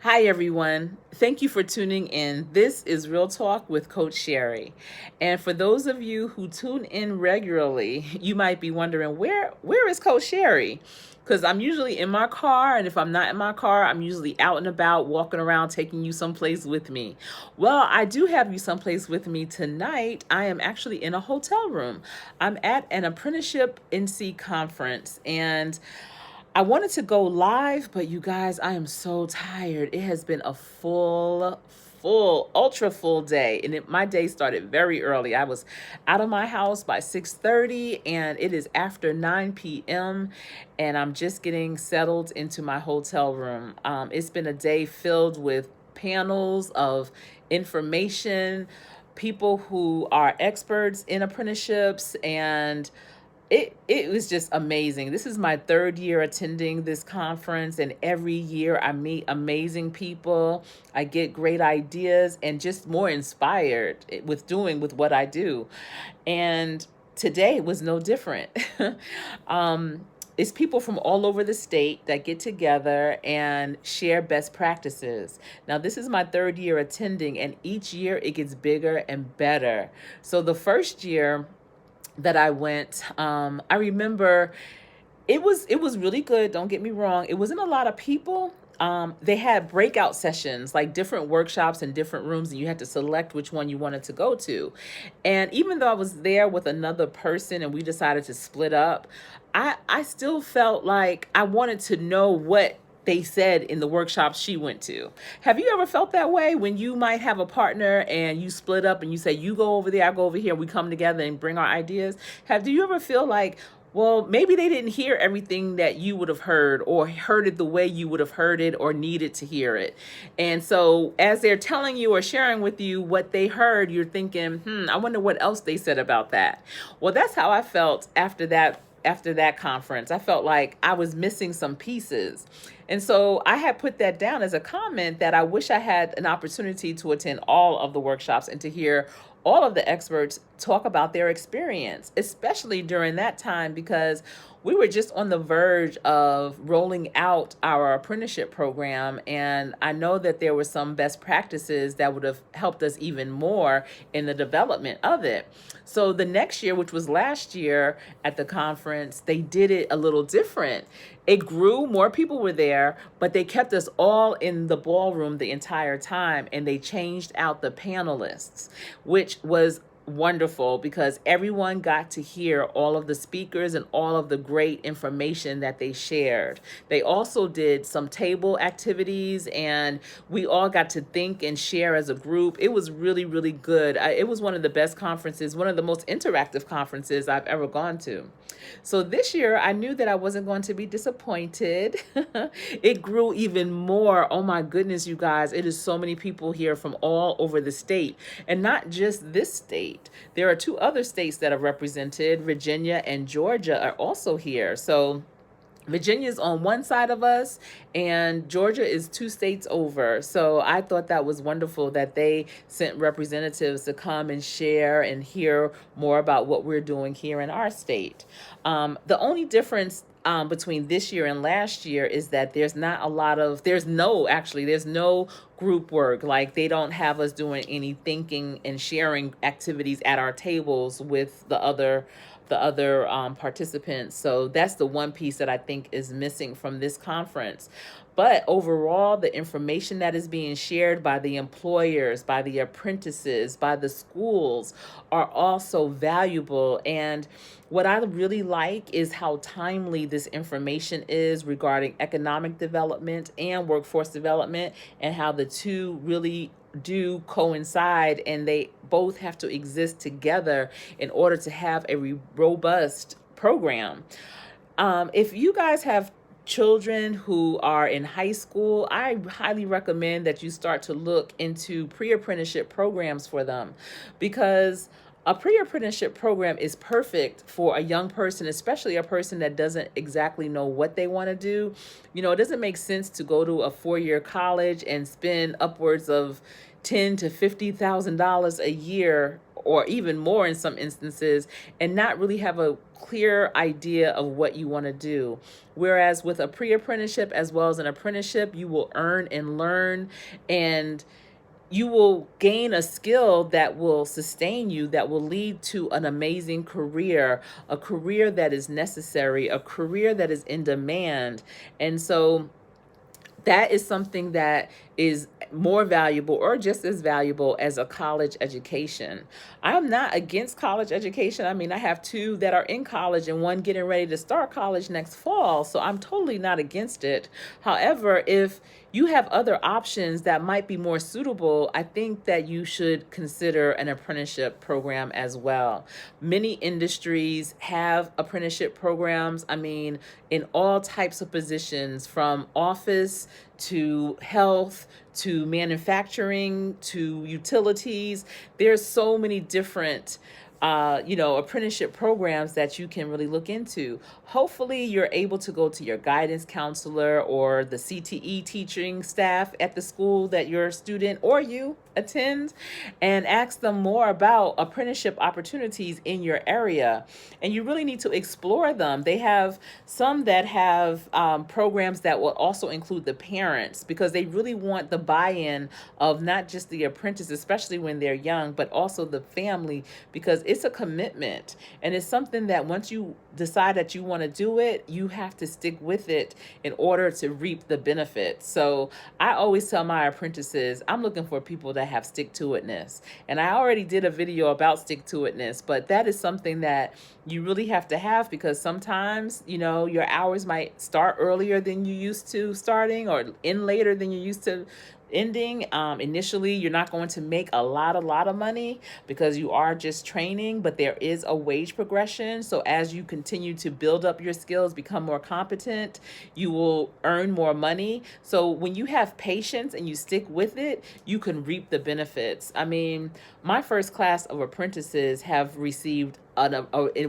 Hi, everyone. Thank you for tuning in. This is Real Talk with Coach Sherri. And for those of you who tune in regularly, you might be wondering, where is Coach Sherri? Because I'm usually in my car, and if I'm not in my car, I'm usually out and about, walking around, taking you someplace with me. Well, I do have you someplace with me tonight. I am actually in a hotel room. I'm at an apprenticeship NC conference, and I wanted to go live, but you guys, I am so tired. It has been a ultra full day, and my day started very early. I was out of my house by 6:30, and it is after 9 p.m., and I'm just getting settled into my hotel room. It's been a day filled with panels of information, people who are experts in apprenticeships, and it was just amazing. This is my third year attending this conference, and every year I meet amazing people. I get great ideas and just more inspired with what I do. And today was no different. It's people from all over the state that get together and share best practices. Now, this is my third year attending, and each year it gets bigger and better. So the first year that I went, I remember it was really good. Don't get me wrong. It wasn't a lot of people. They had breakout sessions, like different workshops in different rooms, and you had to select which one you wanted to go to. And even though I was there with another person and we decided to split up, I still felt like I wanted to know what they said in the workshop she went to. Have you ever felt that way when you might have a partner and you split up and you say, you go over there, I go over here, we come together and bring our ideas? Do you ever feel like, well, maybe they didn't hear everything that you would have heard, or heard it the way you would have heard it, or needed to hear it? And so as they're telling you or sharing with you what they heard, you're thinking, I wonder what else they said about that. Well, that's how I felt after that conference. I felt like I was missing some pieces. And so I had put that down as a comment that I wish I had an opportunity to attend all of the workshops and to hear all of the experts talk about their experience, especially during that time, because we were just on the verge of rolling out our apprenticeship program. And I know that there were some best practices that would have helped us even more in the development of it. So the next year, which was last year at the conference, they did it a little different. It grew, more people were there, but they kept us all in the ballroom the entire time, and they changed out the panelists, which was wonderful because everyone got to hear all of the speakers and all of the great information that they shared. They also did some table activities, and we all got to think and share as a group. It was really, really good. It was one of the best conferences, one of the most interactive conferences I've ever gone to. So this year, I knew that I wasn't going to be disappointed. It grew even more. Oh my goodness, you guys, it is so many people here from all over the state, and not just this state. There are two other states that are represented. Virginia and Georgia are also here. So Virginia's on one side of us, and Georgia is two states over. So I thought that was wonderful that they sent representatives to come and share and hear more about what we're doing here in our state. The only difference between this year and last year is that there's no group work. Like, they don't have us doing any thinking and sharing activities at our tables with the other participants. So that's the one piece that I think is missing from this conference. But overall, the information that is being shared by the employers, by the apprentices, by the schools are also valuable. And what I really like is how timely this information is regarding economic development and workforce development, and how the two really do coincide, and they both have to exist together in order to have a robust program. If you guys have children who are in high school, I highly recommend that you start to look into pre-apprenticeship programs for them, because a pre-apprenticeship program is perfect for a young person, especially a person that doesn't exactly know what they want to do. It doesn't make sense to go to a 4-year college and spend upwards of $10,000 to $50,000 a year or even more in some instances, and not really have a clear idea of what you want to do. Whereas with a pre-apprenticeship as well as an apprenticeship, you will earn and learn, and you will gain a skill that will sustain you, that will lead to an amazing career, a career that is necessary, a career that is in demand. And so that is something that is more valuable or just as valuable as a college education. I'm not against college education. I mean, I have two that are in college and one getting ready to start college next fall. So I'm totally not against it. However, if you have other options that might be more suitable, I think that you should consider an apprenticeship program as well. Many industries have apprenticeship programs. I mean, in all types of positions, from office to health to manufacturing to utilities. There's so many different apprenticeship programs that you can really look into. Hopefully you're able to go to your guidance counselor or the CTE teaching staff at the school that your student or you attend and ask them more about apprenticeship opportunities in your area. And you really need to explore them. They have some that have programs that will also include the parents, because they really want the buy-in of not just the apprentice, especially when they're young, but also the family, because it's a commitment. And it's something that once you decide that you want to do it, you have to stick with it in order to reap the benefits. So I always tell my apprentices, I'm looking for people that have stick-to-itness. And I already did a video about stick-to-itness, but that is something that you really have to have, because sometimes, your hours might start earlier than you used to starting, or end later than you used to ending. Initially, you're not going to make a lot of money because you are just training, but there is a wage progression. So as you continue to build up your skills, become more competent, you will earn more money. So when you have patience and you stick with it, you can reap the benefits. I mean, my first class of apprentices have received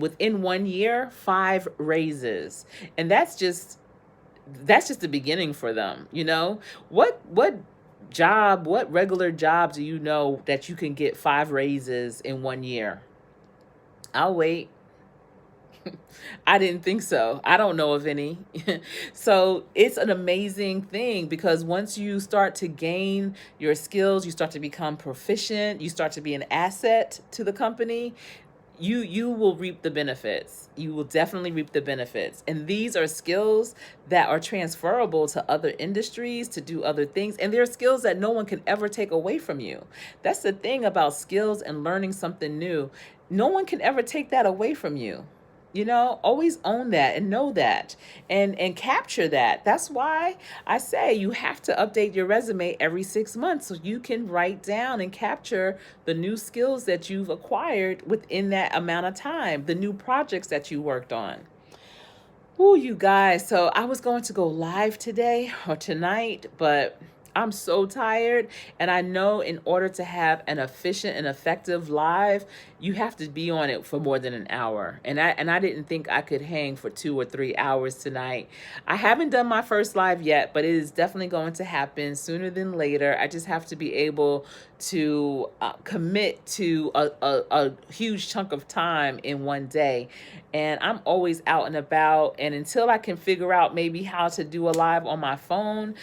within 1 year, 5 raises. And that's just the beginning for them. What regular job do you know that you can get 5 raises in 1 year? I'll wait. I didn't think so. I don't know of any. So it's an amazing thing, because once you start to gain your skills, you start to become proficient, you start to be an asset to the company, you will reap the benefits. You will definitely reap the benefits. And these are skills that are transferable to other industries, to do other things. And they're skills that no one can ever take away from you. That's the thing about skills and learning something new. No one can ever take that away from you. Always own that and know that and capture that. That's why I say you have to update your resume every 6 months, so you can write down and capture the new skills that you've acquired within that amount of time, the new projects that you worked on. Oh, you guys. So I was going to go live today or tonight, but I'm so tired. And I know in order to have an efficient and effective live, you have to be on it for more than an hour. And I didn't think I could hang for 2 or 3 hours tonight. I haven't done my first live yet, but it is definitely going to happen sooner than later. I just have to be able to commit to a huge chunk of time in one day. And I'm always out and about. And until I can figure out maybe how to do a live on my phone,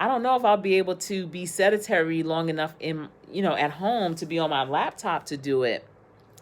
I don't know if I'll be able to be sedentary long enough at home to be on my laptop to do it.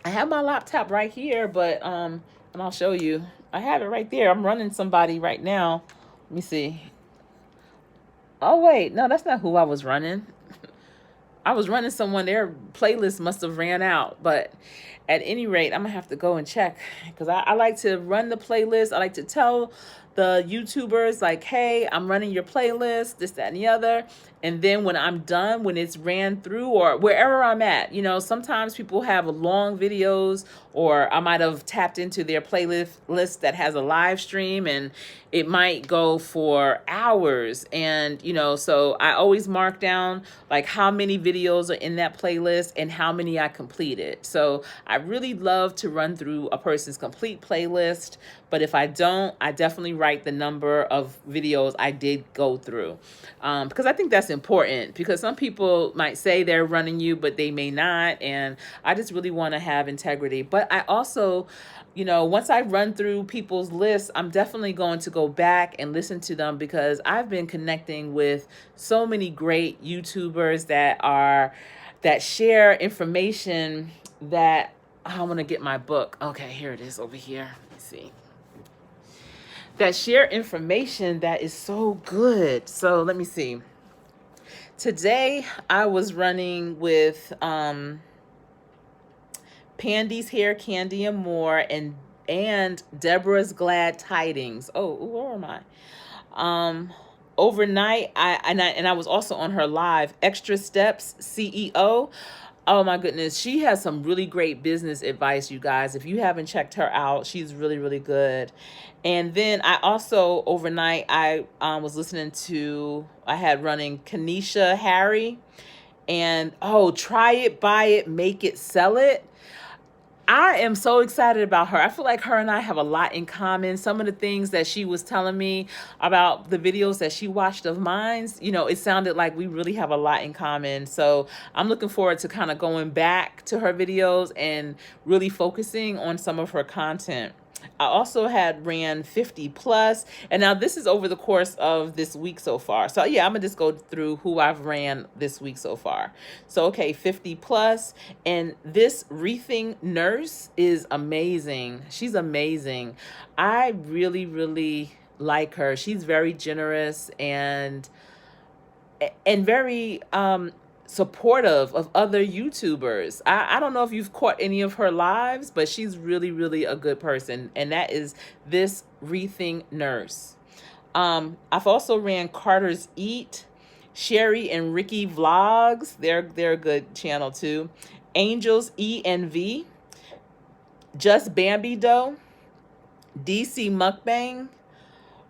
I have my laptop right here, but and I'll show you. I have it right there. I'm running somebody right now. Let me see. Oh wait, no, that's not who I was running. I was running someone, their playlist must have ran out. But at any rate, I'm gonna have to go and check, because I like to run the playlist. I like to tell the YouTubers, like, hey, I'm running your playlist, this, that, and the other. And then when I'm done, when it's ran through, or wherever I'm at, sometimes people have long videos, or I might have tapped into their playlist that has a live stream, and it might go for hours. And, so I always mark down like how many videos are in that playlist and how many I completed. So I really love to run through a person's complete playlist. But if I don't, I definitely write the number of videos I did go through, because I think that's important, because some people might say they're running you, but they may not. And I just really want to have integrity. But I also, once I run through people's lists, I'm definitely going to go back and listen to them, because I've been connecting with so many great YouTubers that share information that I want to get my book. Okay, here it is over here. Let me see. That share information that is so good. So let me see. Today I was running with Pandy's Hair, Candy and More, and Deborah's Glad Tidings. Oh, where am I? Overnight, I was also on her live. Extra Steps CEO. Oh my goodness, she has some really great business advice, you guys. If you haven't checked her out, she's really, really good. And then I also, overnight, I was listening to, I had running Kanisha Harry, and Try It, Buy It, Make It, Sell It. I am so excited about her. I feel like her and I have a lot in common. Some of the things that she was telling me about the videos that she watched of mine, it sounded like we really have a lot in common. So I'm looking forward to kind of going back to her videos and really focusing on some of her content. I also had ran 50 plus, and now this is over the course of this week so far. So yeah, I'm gonna just go through who I've ran this week so far. So okay, 50 plus, and this Rethink Nurse is amazing. She's amazing. I really, really like her. She's very generous and very supportive of other YouTubers. I don't know if you've caught any of her lives, but she's really, really a good person. And that is this Rethink Nurse. I've also ran Carter's Eat, Sherri and Ricky Vlogs. They're a good channel too. Angels ENV, Just Bambi Dough, DC Mukbang.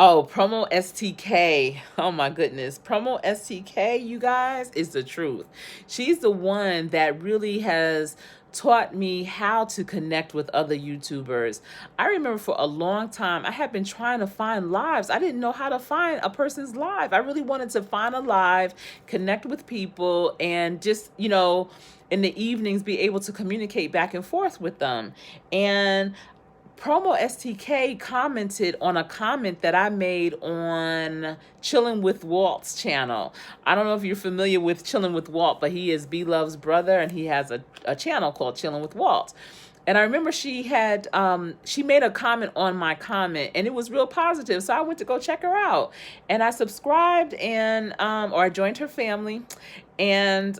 Oh, Promo STK. Oh my goodness. Promo STK, you guys, is the truth. She's the one that really has taught me how to connect with other YouTubers. I remember for a long time, I had been trying to find lives. I didn't know how to find a person's live. I really wanted to find a live, connect with people, and just, in the evenings, be able to communicate back and forth with them. And Promo STK commented on a comment that I made on Chillin' with Walt's channel. I don't know if you're familiar with Chillin' with Walt, but he is B Love's brother, and he has a channel called Chillin' with Walt. And I remember she made a comment on my comment, and it was real positive. So I went to go check her out, and I subscribed or I joined her family, and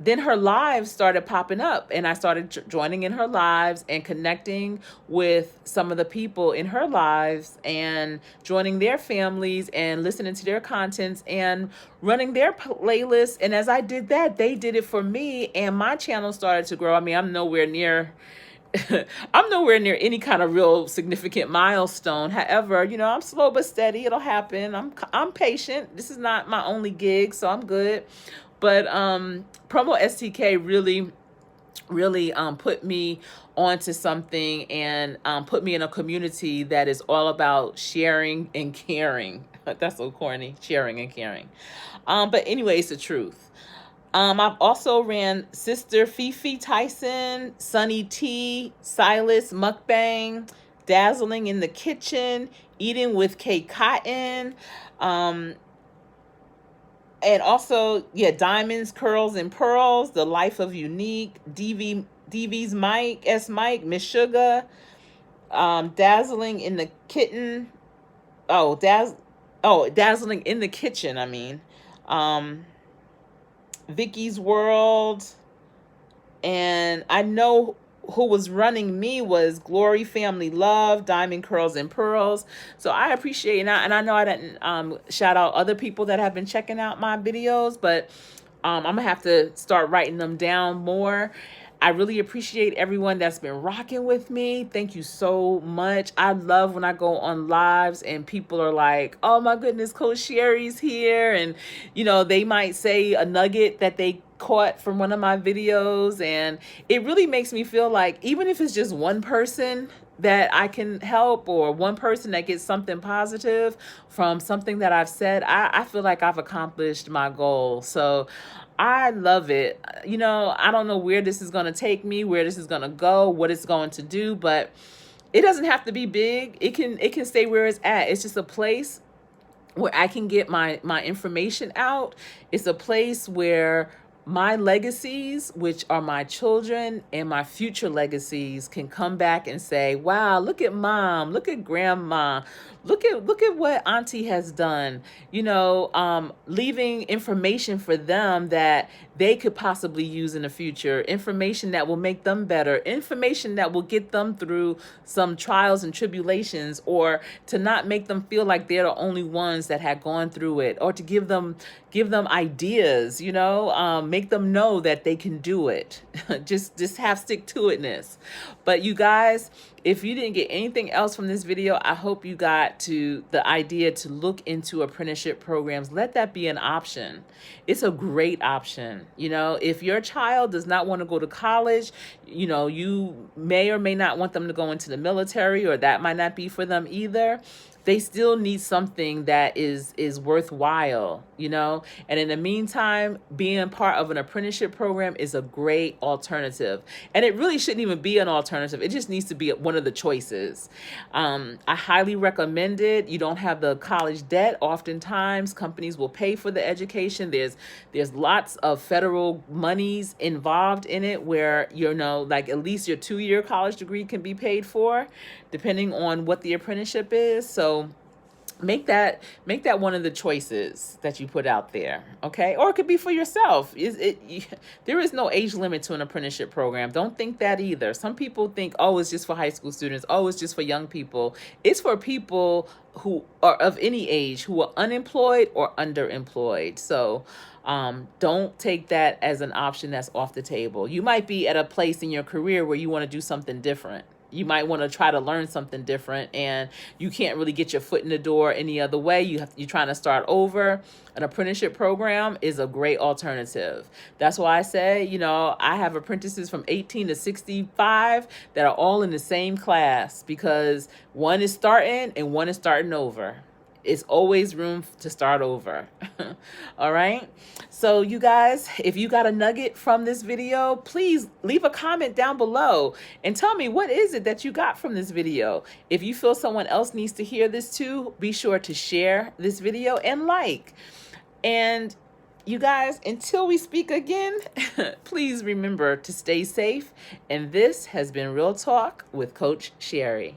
then her lives started popping up, and I started joining in her lives and connecting with some of the people in her lives and joining their families and listening to their contents and running their playlists. And as I did that, they did it for me, and my channel started to grow. I mean, I'm nowhere near any kind of real significant milestone. However, I'm slow but steady. It'll happen. I'm patient. This is not my only gig, so I'm good. But Promo STK really put me onto something, and put me in a community that is all about sharing and caring. That's so corny, sharing and caring. But anyway, it's the truth. I've also ran Sister Fifi Tyson, Sunny T, Silas Mukbang, Dazzling in the Kitchen, Eating with K Cotton, and also, Diamonds, Curls, and Pearls, The Life of Unique, DV's Mike, Mike, Miss Sugar, Dazzling in the Kitten, Dazzling in the Kitchen, I mean, Vicky's World, and I know who was running me was Glory Family Love, Diamond Curls and Pearls. So I appreciate, and I know I didn't shout out other people that have been checking out my videos, but I'm gonna have to start writing them down more. I really appreciate everyone that's been rocking with me. Thank you so much. I love when I go on lives and people are like, oh my goodness, Coach Sherri's here. And, they might say a nugget that they caught from one of my videos. And it really makes me feel like, even if it's just one person that I can help, or one person that gets something positive from something that I've said, I feel like I've accomplished my goal. So I love it. You know, I don't know where this is going to take me, where this is going to go, what it's going to do, but it doesn't have to be big. It can stay where it's at. It's just a place where I can get my information out. It's a place where my legacies, which are my children and my future legacies, can come back and say, wow, look at mom, look at grandma, look at what auntie has done, you know, leaving information for them that they could possibly use in the future, information that will make them better, information that will get them through some trials and tribulations, or to not make them feel like they're the only ones that had gone through it, or to give them ideas, you know, make them know that they can do it. just have stick-to-itness. But you guys, if you didn't get anything else from this video, I hope you got to the idea to look into apprenticeship programs. Let that be an option. It's a great option. You know, if your child does not want to go to college, you know, you may or may not want them to go into the military, or that might not be for them either. They still need something that is worthwhile, you know? And in the meantime, being part of an apprenticeship program is a great alternative. And it really shouldn't even be an alternative. It just needs to be one of the choices. I highly recommend it. You don't have the college debt. Oftentimes, companies will pay for the education. There's lots of federal monies involved in it, where, you know, like at least your 2-year college degree can be paid for, depending on what the apprenticeship is. So make that one of the choices that you put out there, okay? Or it could be for yourself. There is no age limit to an apprenticeship program. Don't think that either. Some people think, oh, it's just for high school students. Oh, it's just for young people. It's for people who are of any age, who are unemployed or underemployed. So don't take that as an option that's off the table. You might be at a place in your career where you want to do something different. You might want to try to learn something different, and you can't really get your foot in the door any other way. You're trying to start over. An apprenticeship program is a great alternative. That's why I say, you know, I have apprentices from 18 to 65 that are all in the same class, because one is starting and one is starting over. It's always room to start over. All right. So you guys, if you got a nugget from this video, please leave a comment down below and tell me, what is it that you got from this video? If you feel someone else needs to hear this too, be sure to share this video and like. And you guys, until we speak again, please remember to stay safe. And this has been Real Talk with Coach Sherri.